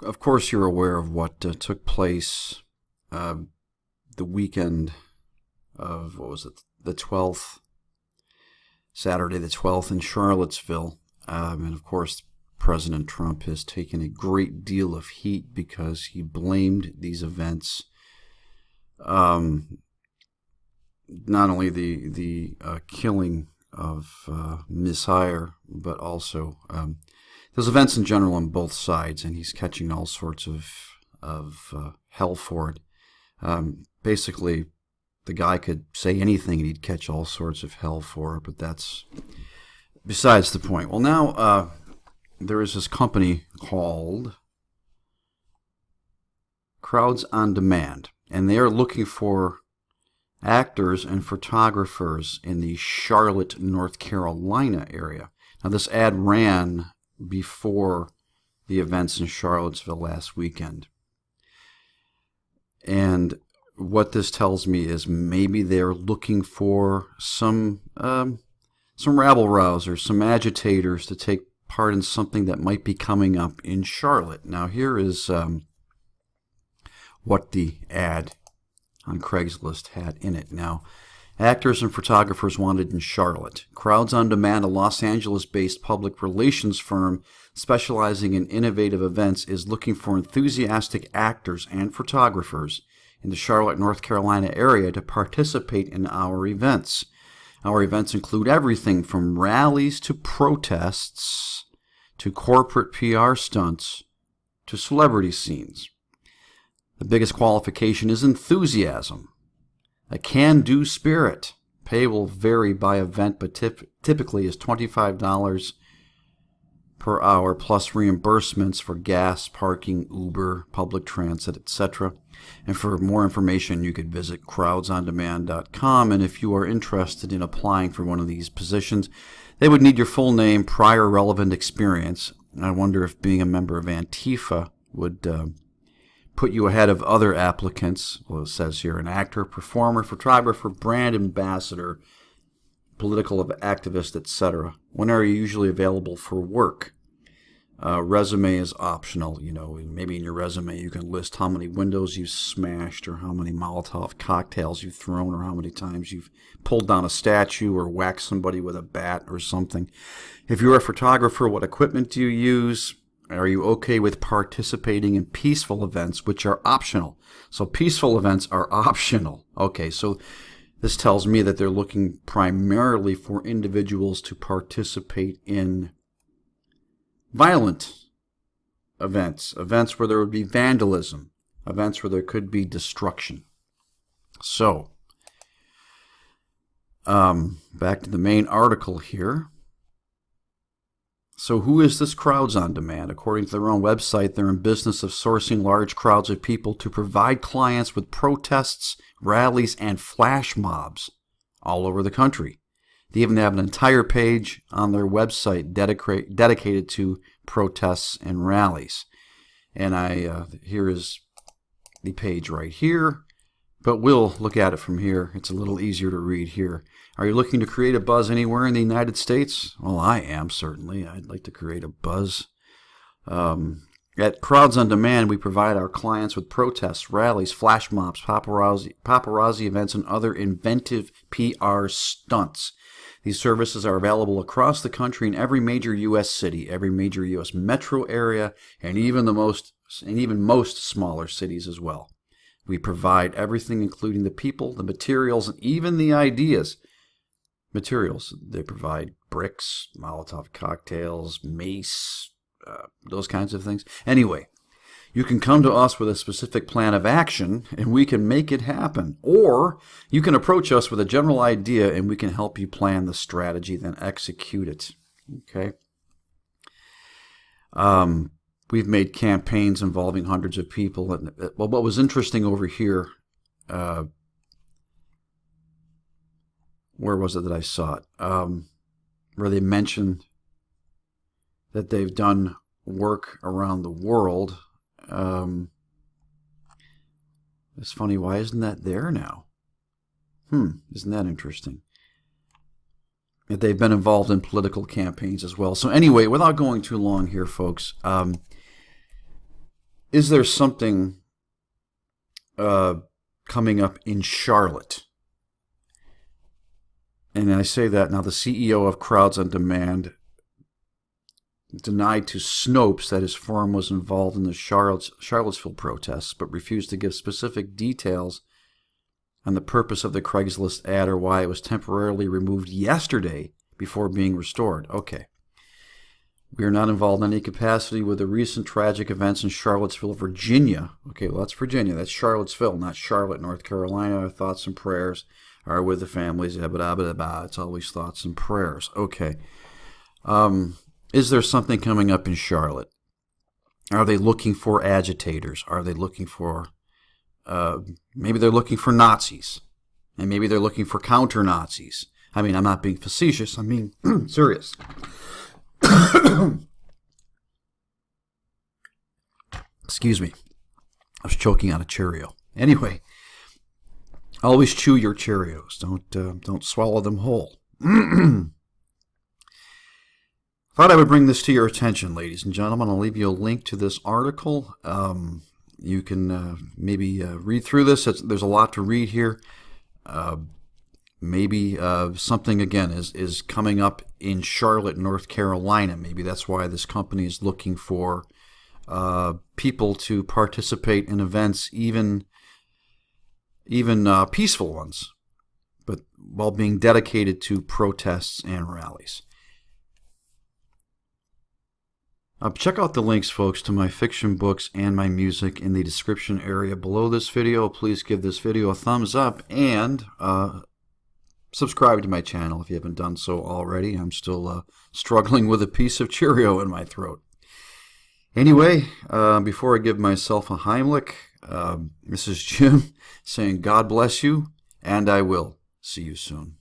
of course, you're aware of what took place the weekend of, what was it, the 12th, Saturday the 12th in Charlottesville. And of course, President Trump has taken a great deal of heat because he blamed these events, not only the killing of Ms. Heyer, but also those events in general on both sides, and he's catching all sorts of hell for it. Basically, the guy could say anything and he'd catch all sorts of hell for it, but that's besides the point. Well, now there is this company called Crowds on Demand, and they are looking for actors and photographers in the Charlotte, North Carolina area. Now, this ad ran before the events in Charlottesville last weekend. And what this tells me is maybe they're looking for some rabble-rousers, some agitators to take part in something that might be coming up in Charlotte. Now, here is what the ad on Craigslist had in it. Now, actors and photographers wanted in Charlotte. Crowds on Demand, a Los Angeles-based public relations firm specializing in innovative events, is looking for enthusiastic actors and photographers in the Charlotte, North Carolina area to participate in our events. Our events include everything from rallies to protests to corporate PR stunts to celebrity scenes. The biggest qualification is enthusiasm, a can-do spirit. Pay will vary by event, but typically is $25 per hour plus reimbursements for gas, parking, Uber, public transit, etc. And for more information, you could visit crowdsondemand.com. And if you are interested in applying for one of these positions, they would need your full name, prior relevant experience. And I wonder if being a member of Antifa would put you ahead of other applicants. Well, it says here, an actor, performer, photographer, brand ambassador, political activist, etc. When are you usually available for work? Resume is optional. You know, maybe in your resume you can list how many windows you've smashed, or how many Molotov cocktails you've thrown, or how many times you've pulled down a statue or whacked somebody with a bat or something. If you're a photographer, what equipment do you use? Are you okay with participating in peaceful events, which are optional? So peaceful events are optional. Okay, so this tells me that they're looking primarily for individuals to participate in violent events, events where there would be vandalism, events where there could be destruction. So, back to the main article here. So who is this Crowds on Demand? According to their own website, they're in business of sourcing large crowds of people to provide clients with protests, rallies, and flash mobs all over the country. They even have an entire page on their website dedicated to protests and rallies. And here is the page right here, but we'll look at it from here. It's a little easier to read here. Are you looking to create a buzz anywhere in the United States? Well, I am, certainly. I'd like to create a buzz. At Crowds on Demand, we provide our clients with protests, rallies, flash mobs, paparazzi events, and other inventive PR stunts. These services are available across the country in every major U.S. city, every major U.S. metro area, and even most smaller cities as well. We provide everything, including the people, the materials, and even the ideas. Materials, they provide bricks, Molotov cocktails, mace, those kinds of things. Anyway, you can come to us with a specific plan of action, and we can make it happen. Or you can approach us with a general idea, and we can help you plan the strategy, then execute it. Okay? We've made campaigns involving hundreds of people. Well, what was interesting over here, where was it that I saw it? Where they mentioned that they've done work around the world. It's funny, why isn't that there now? Isn't that interesting? That they've been involved in political campaigns as well. So anyway, without going too long here, folks, is there something coming up in Charlotte? And I say that now, the CEO of Crowds on Demand denied to Snopes that his firm was involved in the Charlottesville protests, but refused to give specific details on the purpose of the Craigslist ad or why it was temporarily removed yesterday before being restored. Okay. We are not involved in any capacity with the recent tragic events in Charlottesville, Virginia. Okay, well, that's Virginia. That's Charlottesville, not Charlotte, North Carolina. Our thoughts and prayers are with the families. It's always thoughts and prayers. Okay. Is there something coming up in Charlotte? Are they looking for agitators? Are they looking for, maybe they're looking for Nazis. And maybe they're looking for counter-Nazis. I mean, I'm not being facetious. I'm being serious. Excuse me. I was choking on a Cheerio. Anyway, always chew your Cheerios. Don't swallow them whole. Thought I would bring this to your attention, ladies and gentlemen. I'll leave you a link to this article. You can maybe read through this. There's a lot to read here. Maybe something, again, is coming up in Charlotte, North Carolina. Maybe that's why this company is looking for people to participate in events, even peaceful ones, but while being dedicated to protests and rallies. Check out the links, folks, to my fiction books and my music in the description area below this video. Please give this video a thumbs up and subscribe to my channel if you haven't done so already. I'm still struggling with a piece of Cheerio in my throat. Anyway, before I give myself a Heimlich, this is Jim saying God bless you, and I will see you soon.